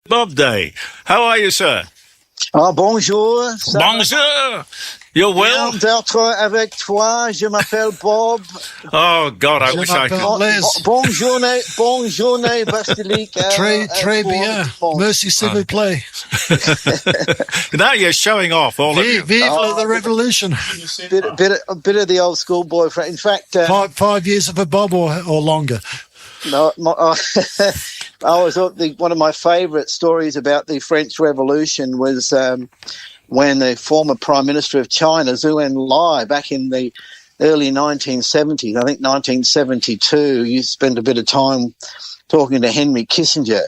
Bob Day. How are you, sir? Bonjour. Bonjour. You're well? Bien d'être avec toi. Je m'appelle Bob. Oh, God, I wish I could. Bonne journée, Basilique. Très bien. Merci, s'il vous plaît. Now you're showing off, all of you. Vive the revolution. A bit of the old school boyfriend. In fact... 5 years of a Bob or longer? No, one of my favourite stories about the French Revolution was when the former Prime Minister of China, Zhou Enlai, back in the early 1970s, I think 1972, you spent a bit of time talking to Henry Kissinger.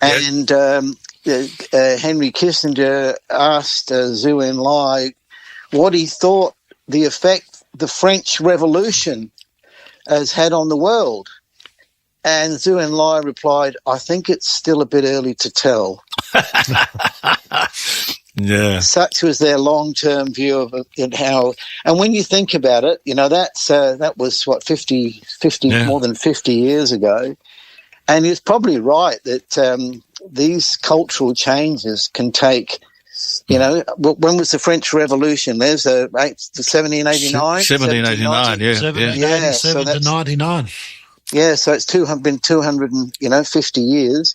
And Henry Kissinger asked Zhou Enlai what he thought the effect the French Revolution has had on the world. And Zhou Enlai replied, I think it's still a bit early to tell. Yeah. Such was their long-term view of it, how, and when you think about it, you know, that was what, 50 more than 50 years ago. And he's probably right that these cultural changes can take, you know, when was the French Revolution? There's 1789? 1789, yeah. 1787 to 99. Yeah, so it's been 250 years.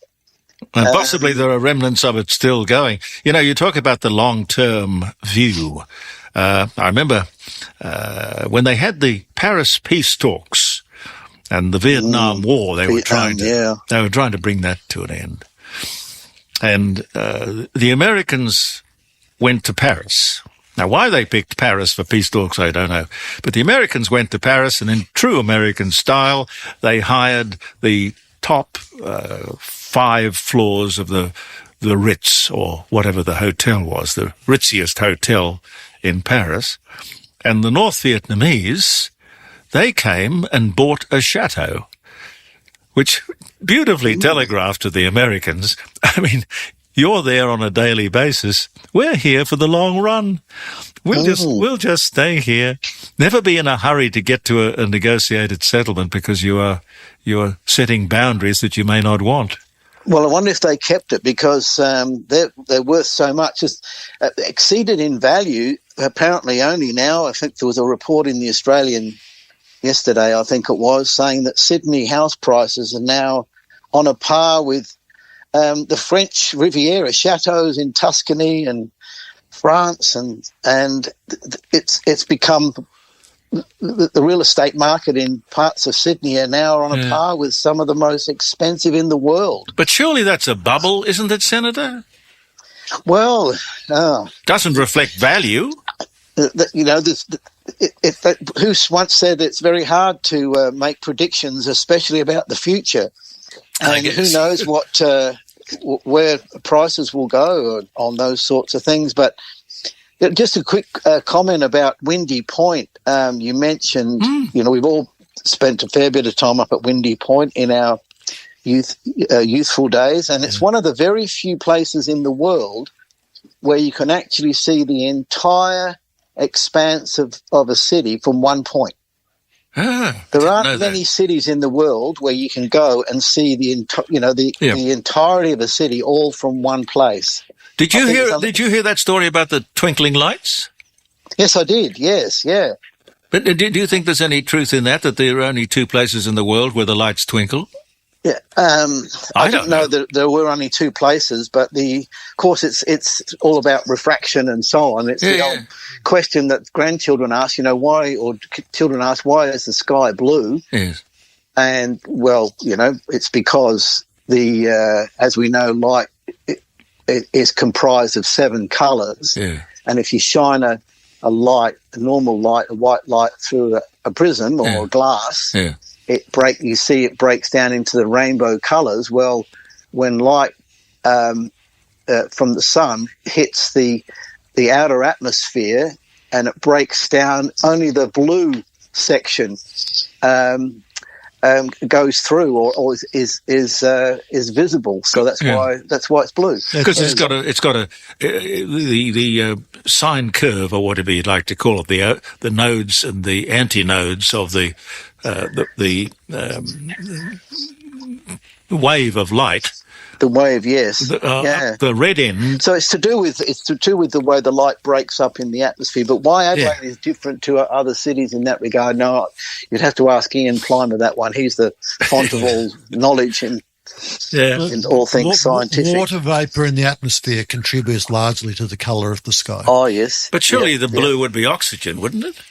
And possibly there are remnants of it still going. You know, you talk about the long-term view. I remember when they had the Paris peace talks and the Vietnam War, they were trying to bring that to an end. And the Americans went to Paris. Now, why they picked Paris for peace talks, I don't know. But the Americans went to Paris, and in true American style, they hired the top 5 floors of the Ritz, or whatever the hotel was, the ritziest hotel in Paris. And the North Vietnamese, they came and bought a chateau, which beautifully telegraphed to the Americans, I mean, you're there on a daily basis. We're here for the long run. We'll just stay here. Never be in a hurry to get to a negotiated settlement because you're setting boundaries that you may not want. Well, I wonder if they kept it because they're worth so much. Exceeded in value, apparently only now. I think there was a report in the Australian yesterday, I think it was, saying that Sydney house prices are now on a par with the French Riviera, chateaus in Tuscany and France, and it's become the real estate market in parts of Sydney are now on a par with some of the most expensive in the world. But surely that's a bubble, isn't it, Senator? Well, doesn't reflect value. You know, who once said it's very hard to make predictions, especially about the future. And who knows where prices will go on those sorts of things. But just a quick comment about Windy Point. You mentioned, you know, we've all spent a fair bit of time up at Windy Point in our youthful days, and it's one of the very few places in the world where you can actually see the entire expanse of a city from one point. There aren't many cities in the world where you can go and see the entirety of a city all from one place. Did you hear that story about the twinkling lights? Yes, I did. Yes, yeah. But do you think there's any truth in that there are only 2 places in the world where the lights twinkle? Yeah, I don't know that there were only 2 places, but of course it's all about refraction and so on. It's the old question that grandchildren ask, you know, children ask, why is the sky blue? Yes. And, well, you know, it's because as we know, light it is comprised of 7 colours. Yeah. And if you shine a normal light, a white light through a prism or a glass, it breaks down into the rainbow colours. Well, when light from the sun hits the outer atmosphere and it breaks down, only the blue section goes through or is visible. So that's why it's blue. Because it's got the sine curve, or whatever you'd like to call it, the nodes and the antinodes of the wave of light The wave, yes. The red end. So it's to do with the way the light breaks up in the atmosphere. But why Adelaide is different to other cities in that regard? No, you'd have to ask Ian Plimer that one. He's the font of all knowledge in all things scientific. Water vapour in the atmosphere contributes largely to the colour of the sky. Oh, yes. But surely the blue would be oxygen, wouldn't it?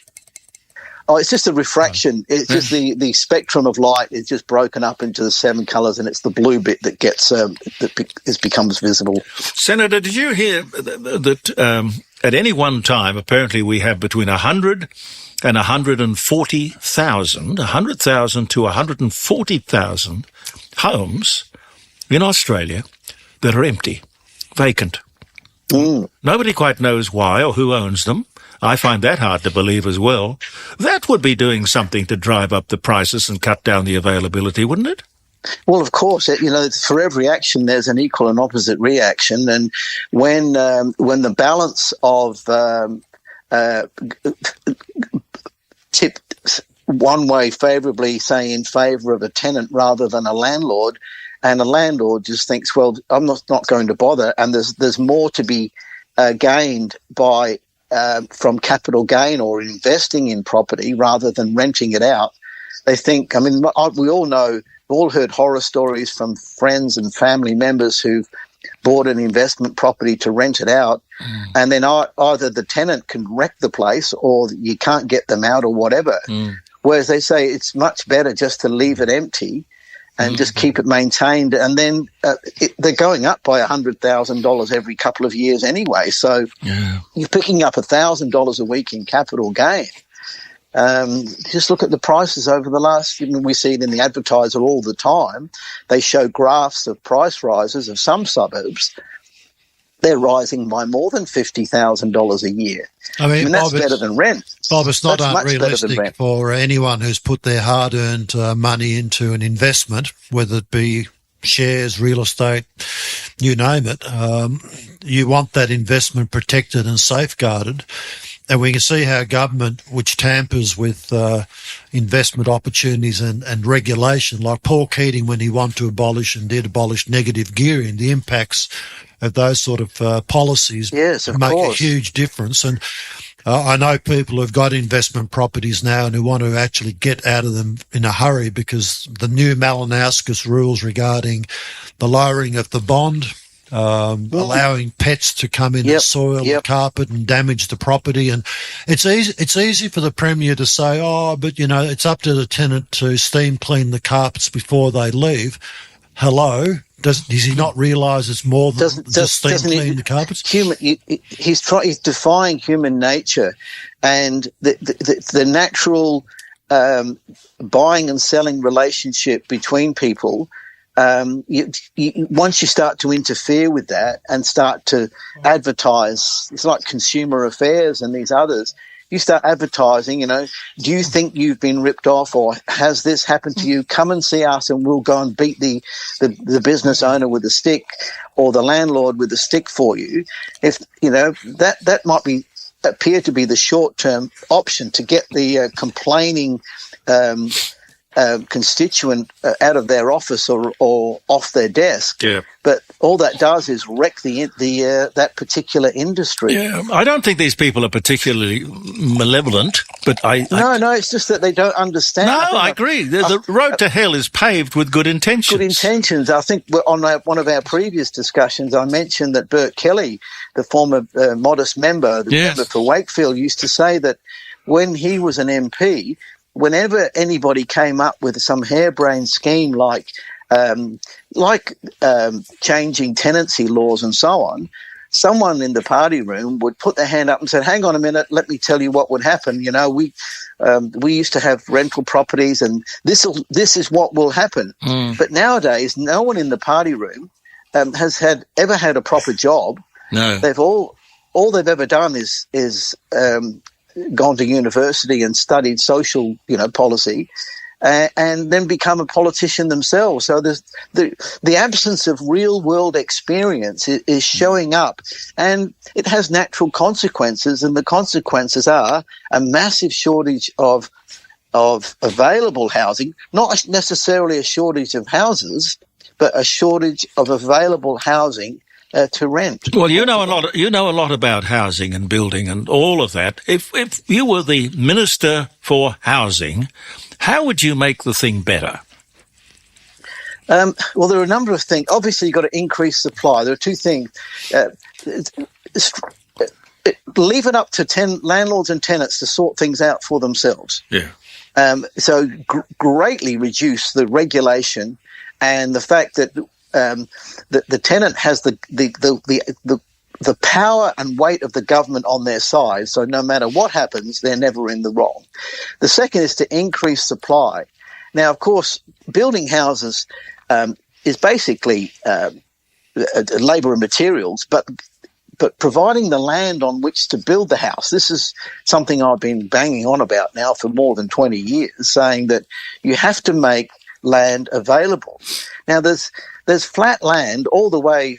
Oh, it's just a refraction. It's just the spectrum of light is just broken up into the 7 colours, and it's the blue bit that gets becomes visible. Senator, did you hear that at any one time, apparently we have between 100 and 140,000, 100,000 to 140,000 homes in Australia that are empty, vacant. Nobody quite knows why or who owns them. I find that hard to believe as well. That would be doing something to drive up the prices and cut down the availability, wouldn't it? Well, of course, for every action there's an equal and opposite reaction, and when the balance of tipped one way favourably, say in favour of a tenant rather than a landlord, and a landlord just thinks, well, I'm not going to bother, and there's more to be gained by from capital gain or investing in property rather than renting it out. They think, we all know, we've all heard horror stories from friends and family members who've bought an investment property to rent it out, and then either the tenant can wreck the place or you can't get them out or whatever. Whereas they say it's much better just to leave it empty and just keep it maintained, and then they're going up by $100,000 every couple of years anyway. So you're picking up $1,000 a week in capital gain. Just look at the prices over the last. We see it in the Advertiser all the time. They show graphs of price rises of some suburbs. They're rising by more than $50,000 a year. I mean, that's better than rent. Bob, it's not unrealistic for anyone who's put their hard-earned money into an investment, whether it be shares, real estate, you name it. You want that investment protected and safeguarded. And we can see how government, which tampers with investment opportunities and regulation, like Paul Keating when he wanted to abolish negative gearing, the impacts of those sort of policies make a huge difference. And I know people who've got investment properties now and who want to actually get out of them in a hurry because the new Malinowskis rules regarding the lowering of the bond, allowing pets to come in and soil the carpet and damage the property. And it's easy for the Premier to say, but it's up to the tenant to steam clean the carpets before they leave. Hello? Does he not realise it's more than just steam clean the carpets? He's defying human nature and the natural buying and selling relationship between people. Once you start to interfere with that and start to advertise, it's like Consumer Affairs and these others. You start advertising, do you think you've been ripped off or has this happened to you? Come and see us and we'll go and beat the business owner with a stick or the landlord with a stick for you. If, that might appear to be the short-term option to get the complaining constituent out of their office or off their desk. Yeah. But all that does is wreck that particular industry. Yeah, I don't think these people are particularly malevolent, but No, it's just that they don't understand. No, I agree. The road to hell is paved with good intentions. Good intentions. I think on one of our previous discussions, I mentioned that Bert Kelly, the former modest member, member for Wakefield, used to say that when he was an MP, whenever anybody came up with some harebrained scheme like changing tenancy laws and so on, someone in the party room would put their hand up and say, hang on a minute, let me tell you what would happen. We used to have rental properties and this is what will happen. But nowadays, no one in the party room has ever had a proper job. No. All they've ever done is gone to university and studied social, policy, and then become a politician themselves. So there's the absence of real world experience is showing up, and it has natural consequences. And the consequences are a massive shortage of available housing, not necessarily a shortage of houses, but a shortage of available housing to rent. Well, you know a lot about housing and building and all of that. If you were the Minister for Housing, how would you make the thing better? Well, there are a number of things. Obviously, you've got to increase supply. There are two things. Leave it up to landlords and tenants to sort things out for themselves. Yeah. So greatly reduce the regulation and the fact that the tenant has the power and weight of the government on their side. So no matter what happens, they're never in the wrong. The second is to increase supply. Now, of course, building houses is basically labour and materials, but providing the land on which to build the house. This is something I've been banging on about now for more than 20 years, saying that you have to make land available. Now, there's flat land all the way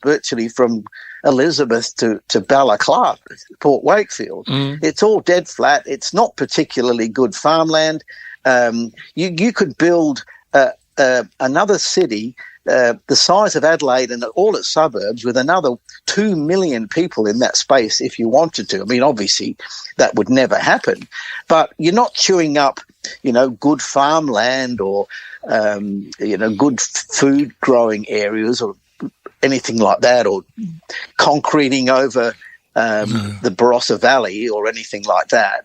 virtually from Elizabeth to Balaclava, Port Wakefield. It's all dead flat. It's not particularly good farmland. You could build another city the size of Adelaide and all its suburbs with another 2 million people in that space if you wanted to. I mean, obviously, that would never happen. But you're not chewing up, good farmland or, good food growing areas or anything like that, or concreting over the Barossa Valley or anything like that.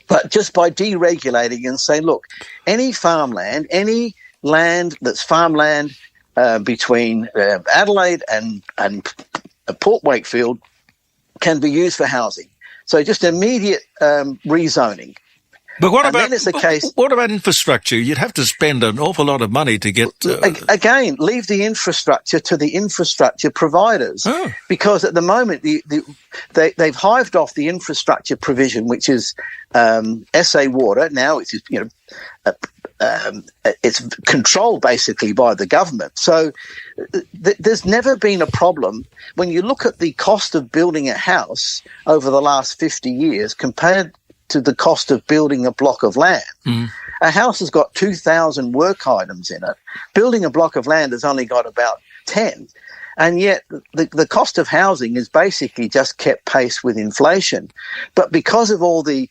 But just by deregulating and saying, look, any farmland, any land that's farmland between Adelaide and Port Wakefield can be used for housing. So just immediate rezoning. But what about infrastructure? You'd have to spend an awful lot of money to get... Again, leave the infrastructure to the infrastructure providers. Oh. Because at the moment, they've hived off the infrastructure provision, which is SA Water. Now it's, it's controlled basically by the government. So there's never been a problem. When you look at the cost of building a house over the last 50 years compared to the cost of building a block of land. A house has got 2,000 work items in it. Building a block of land has only got about 10. And yet the cost of housing has basically just kept pace with inflation. But because of all the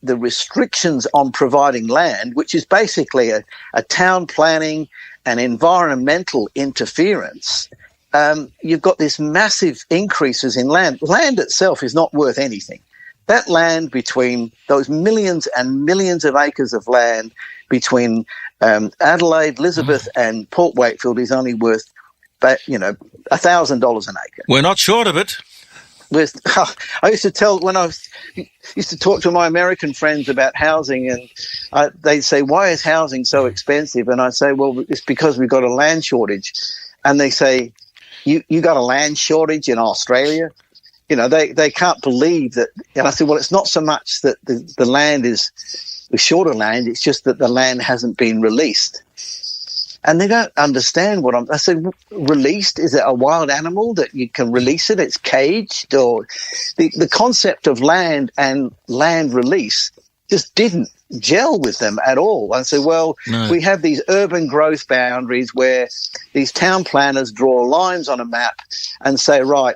restrictions on providing land, which is basically a town planning and environmental interference, you've got this massive increases in land. Land itself is not worth anything. That land between those millions and millions of acres of land between Adelaide, Elizabeth and Port Wakefield is only worth, $1,000 an acre. We're not short of it. I used to tell when I used to talk to my American friends about housing, and they'd say, "Why is housing so expensive?" And I say, "Well, it's because we've got a land shortage." And they say, "You got a land shortage in Australia?" They can't believe that. And I said, "Well, it's not so much that the land is short of land; it's just that the land hasn't been released." And they don't understand I said, released? Is it a wild animal that you can release it? It's caged? Or the concept of land and land release just didn't gel with them at all. I said, well, no. We have these urban growth boundaries where these town planners draw lines on a map and say, right,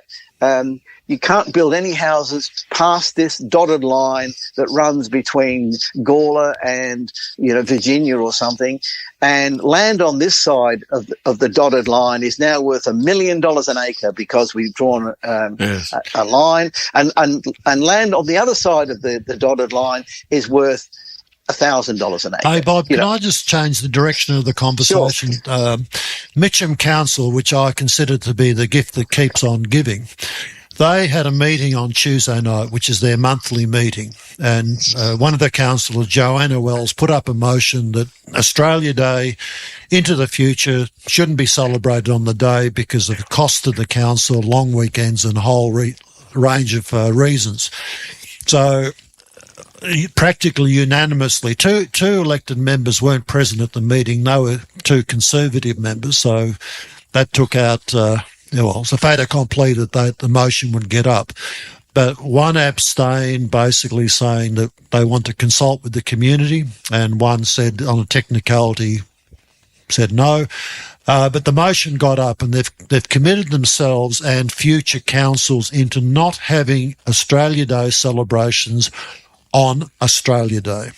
you can't build any houses past this dotted line that runs between Gawler and, Virginia or something. And land on this side of the dotted line is now worth $1 million an acre because we've drawn a line. And land on the other side of the dotted line is worth $1,000 an acre. Hey, Bob, can I just change the direction of the conversation? Sure. Mitcham Council, which I consider to be the gift that keeps on giving, they had a meeting on Tuesday night, which is their monthly meeting, and one of the councillors, Joanna Wells, put up a motion that Australia Day into the future shouldn't be celebrated on the day because of the cost to the council, long weekends and a whole range of reasons. So practically unanimously, two elected members weren't present at the meeting. They were two Conservative members, so that took out... it's a fait accompli that the motion would get up. But one abstained, basically saying that they want to consult with the community, and one said on a technicality said no. But the motion got up, and they've committed themselves and future councils into not having Australia Day celebrations on Australia Day.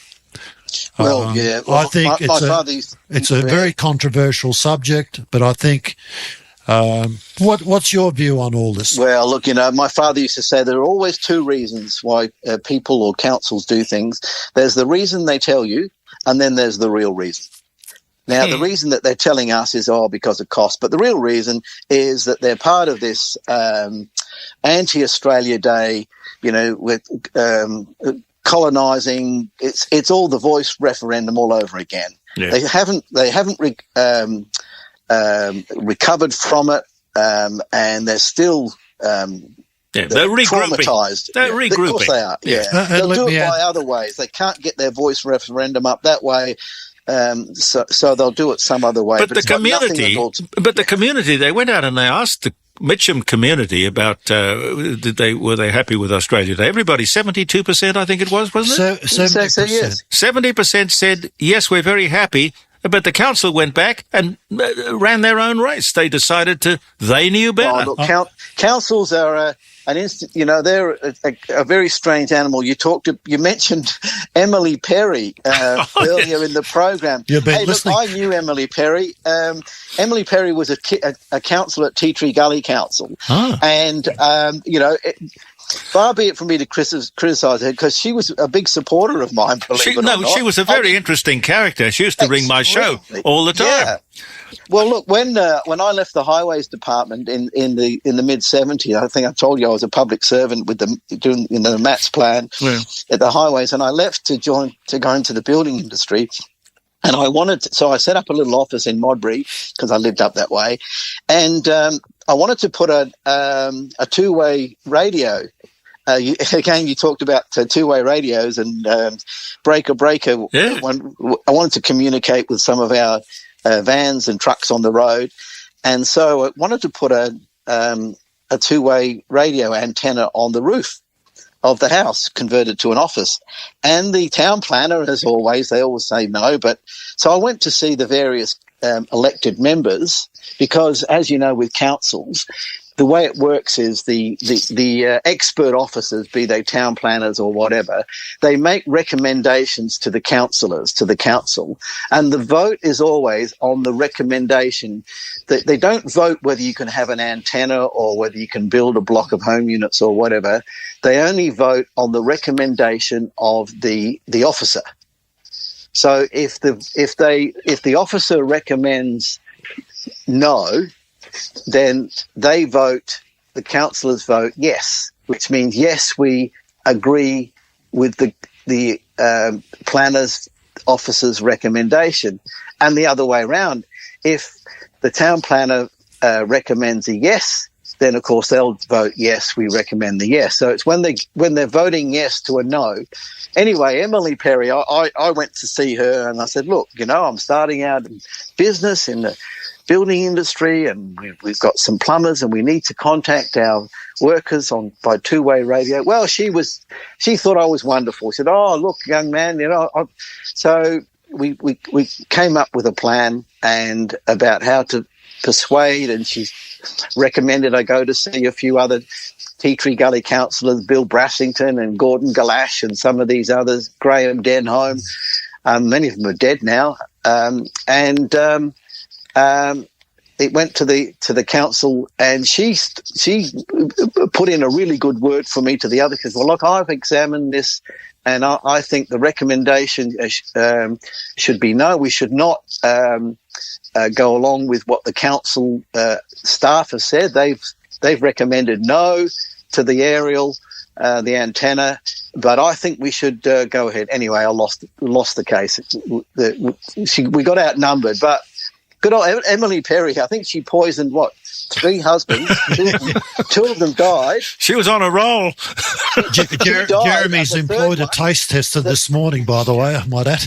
Well, yeah. Well, I think it's a very controversial subject, but I think what's your view on all this? Well, look, my father used to say there are always two reasons why people or councils do things. There's the reason they tell you, and then there's the real reason. Now, the reason that they're telling us is, because of cost, but the real reason is that they're part of this anti-Australia Day, with colonising. It's all the voice referendum all over again. Yeah. They haven't recovered from it, and they're still they're traumatised. They're regrouping. Of course they are. Yeah, they'll do it by other ways. They can't get their voice referendum up that way. So they'll do it some other way. But the community, they went out and they asked the Mitcham community about were they happy with Australia Day? Everybody, 72%, I think it was, wasn't it? 70%. Yes. 70% said yes, we're very happy. But the council went back and ran their own race. They decided they knew better. Oh, look, councils are they're a very strange animal. You mentioned Emily Perry earlier in the program. Hey, look, I knew Emily Perry. Emily Perry was a councillor at Tea Tree Gully Council, and far be it from me to criticise her, because she was a big supporter of mine. She was a very interesting character. She used to ring my show all the time. Yeah. Well, look, when I left the Highways Department in the mid-70s, I think I told you I was a public servant with doing the MATS plan at the Highways, and I left to go into the building industry. And so I set up a little office in Modbury because I lived up that way, and I wanted to put a two-way radio. You talked about two-way radios and breaker. Yeah. I wanted to communicate with some of our vans and trucks on the road, and so I wanted to put a two-way radio antenna on the roof of the house, converted to an office. And the town planner, as always, they always say no. But so I went to see the various elected members, because, as you know, with councils, the way it works is the expert officers, be they town planners or whatever, they make recommendations to the councillors, to the council, and the vote is always on the recommendation. They don't vote whether you can have an antenna or whether you can build a block of home units or whatever. They only vote on the recommendation of the officer. So if the officer recommends no, then the councillors vote yes, which means yes, we agree with the planner's officer's recommendation. And the other way around, if the town planner recommends a yes, then of course they'll vote yes, we recommend the yes. So it's when they're voting yes to a no. Anyway, Emily Perry, I went to see her and I said, look, I'm starting out in business in the building industry, and we've got some plumbers, and we need to contact our workers by two-way radio. Well, she thought I was wonderful. She said, "Oh, look, young man, So we came up with a plan and about how to persuade, and she recommended I go to see a few other Tea Tree Gully councillors, Bill Brassington and Gordon Galash, and some of these others, Graham Denholm. Many of them are dead now, it went to the council, and she put in a really good word for me to the other, because, well, look, I've examined this, and I think the recommendation should be no. We should not go along with what the council staff have said. They've recommended no to the aerial, the antenna, but I think we should go ahead. Anyway, I lost the case. We got outnumbered, but good old Emily Perry, I think she poisoned, 3 husbands? Two of them died. She was on a roll. Jeremy's employed a taste tester this morning, by the way, I might add.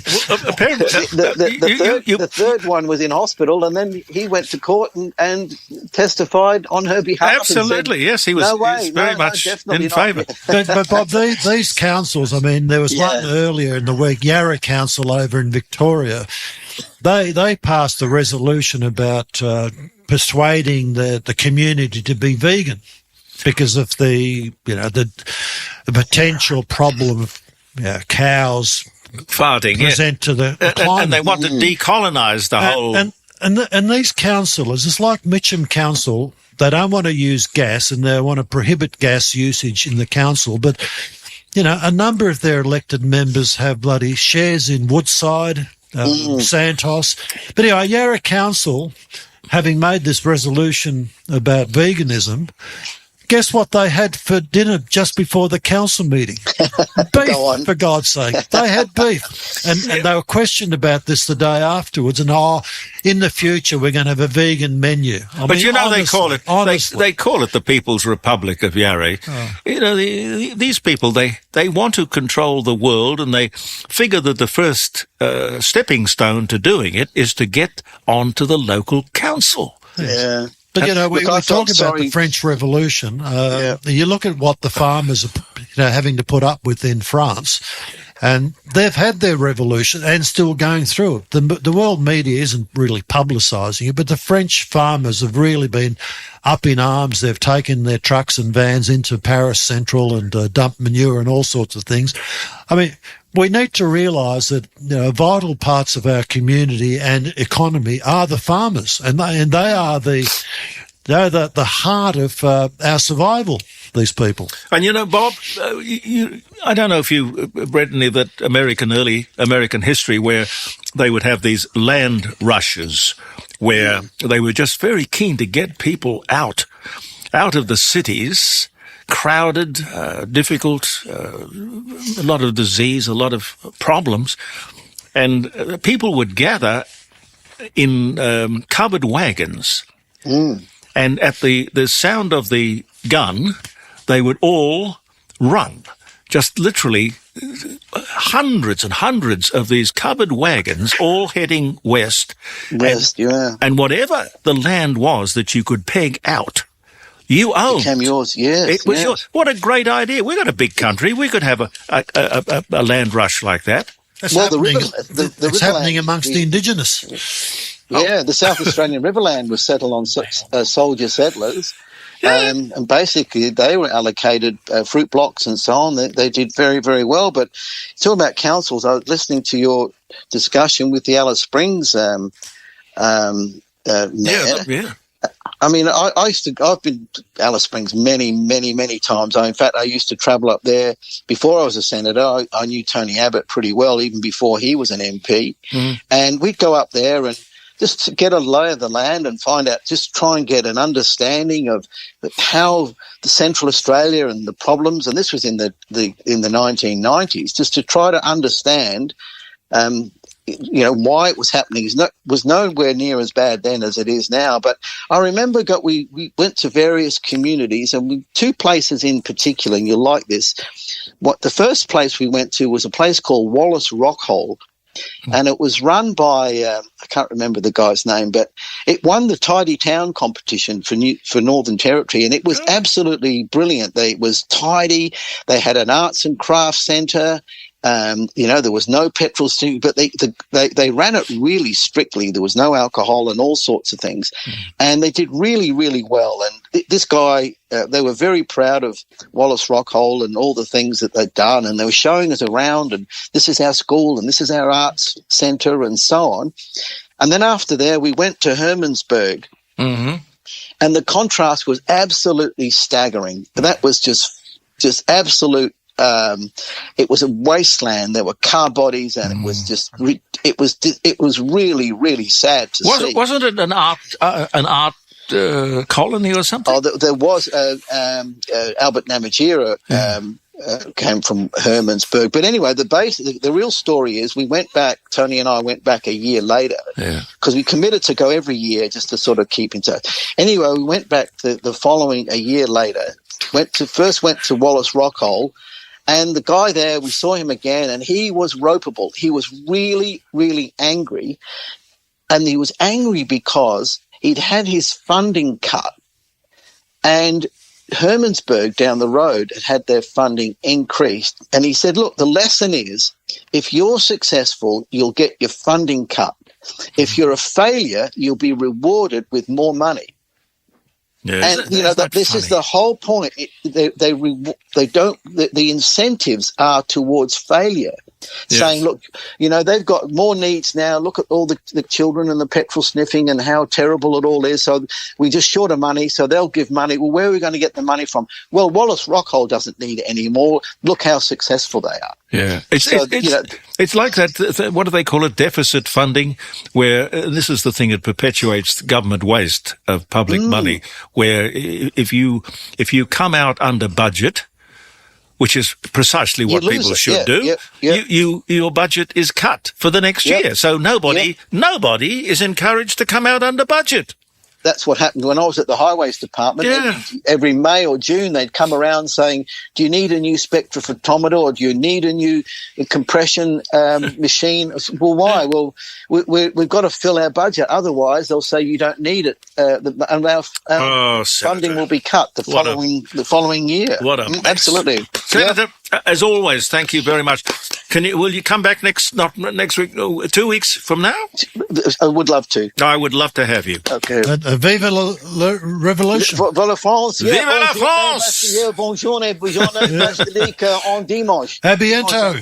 Apparently, the third one was in hospital, and then he went to court and testified on her behalf. Absolutely, yes, he was very much in favour. But Bob, these councils, I mean, there was one earlier in the week, Yarra Council over in Victoria, they passed a resolution about persuading the community to be vegan because of the potential problem of cows farting present to the climate. And they want to decolonise the whole. And these councillors, it's like Mitcham Council. They don't want to use gas, and they want to prohibit gas usage in the council. But a number of their elected members have bloody shares in Woodside, Santos. But anyway, Yarra Council, having made this resolution about veganism, guess what they had for dinner just before the council meeting? Beef, for God's sake. They had beef. And they were questioned about this the day afterwards. And, in the future, we're going to have a vegan menu. But they call it they call it the People's Republic of Yarra. Oh. These people, they want to control the world, and they figure that the first stepping stone to doing it is to get onto the local council. Yeah. But, we talk about the French Revolution. You look at what the farmers are having to put up with in France, and they've had their revolution and still going through it. The world media isn't really publicising it, but the French farmers have really been up in arms. They've taken their trucks and vans into Paris Central and dumped manure and all sorts of things. I mean, we need to realise that vital parts of our community and economy are the farmers, and they are the heart of our survival. These people. And Bob, I don't know if you read any of that early American history where they would have these land rushes, where they were just very keen to get people out of the cities. Crowded, difficult, a lot of disease, a lot of problems. And people would gather in covered wagons. And at the sound of the gun, they would all run. Just literally hundreds and hundreds of these covered wagons all heading west. And whatever the land was that you could peg out, you owned. It became yours, yes. It was yours. What a great idea. We've got a big country. We could have a land rush like that. It's happening amongst the Indigenous. Yeah, the South Australian Riverland was settled on soldier settlers. Yeah. And basically they were allocated fruit blocks and so on. They did very, very well. But talking about councils, I was listening to your discussion with the Alice Springs mayor. I mean, I've been to Alice Springs many, many, many times. In fact, I used to travel up there before I was a senator. I knew Tony Abbott pretty well, even before he was an MP. And we'd go up there and just to get a lay of the land and find out, just try and get an understanding of how the Central Australia and the problems, and this was in the 1990s, just to try to understand why it was happening. It was nowhere near as bad then as it is now. But I remember we went to various communities, and two places in particular, and you'll like this. The first place we went to was a place called Wallace Rockhole, and it was run by I can't remember the guy's name, but it won the Tidy Town competition for Northern Territory, and it was absolutely brilliant. It was tidy. They had an arts and crafts centre. There was no petrol station, but they ran it really strictly. There was no alcohol and all sorts of things. And they did really, really well. And this guy, they were very proud of Wallace Rockhole and all the things that they'd done. And they were showing us around, and this is our school and this is our arts centre and so on. And then after there, we went to Hermannsburg. And the contrast was absolutely staggering. That was just absolute. It was a wasteland. There were car bodies, and it was really, really sad to see. Wasn't it an art colony or something? Oh, there was Albert Namatjira came from Hermannsburg. But anyway, the real story is we went back. Tony and I went back a year later because we committed to go every year just to sort of keep in touch. Anyway, we went back the following a year later. Went to Wallace Rockhole. And the guy there, we saw him again, and he was ropeable. He was really, really angry. And he was angry because he'd had his funding cut. And Hermannsburg down the road had their funding increased. And he said, look, the lesson is if you're successful, you'll get your funding cut. If you're a failure, you'll be rewarded with more money. Yeah, and this is the whole point. The incentives are towards failure. Yes. Saying, look, they've got more needs now. Look at all the children and the petrol sniffing and how terrible it all is. So we just short of money, so they'll give money. Well, where are we going to get the money from? Well, Wallace Rockhold doesn't need it anymore. Look how successful they are. Yeah, it's like that. What do they call it? Deficit funding, where this is the thing that perpetuates government waste of public money. Where if you come out under budget, which is precisely what people should do, your budget is cut for the next year. So nobody is encouraged to come out under budget. That's what happened when I was at the Highways Department. Yeah. Every May or June, they'd come around saying, do you need a new spectrophotometer or do you need a new compression machine? I said, well, why? Well, we've got to fill our budget. Otherwise, they'll say you don't need it. And our funding will be cut the following year. What a mess. Absolutely. Senator, as always, thank you very much. Will you come back not next week, 2 weeks from now? I would love to. I would love to have you. Okay. Vive la Révolution. Vive la France. Vive la France. Bonjour, bonjour, en dimanche. À bientôt.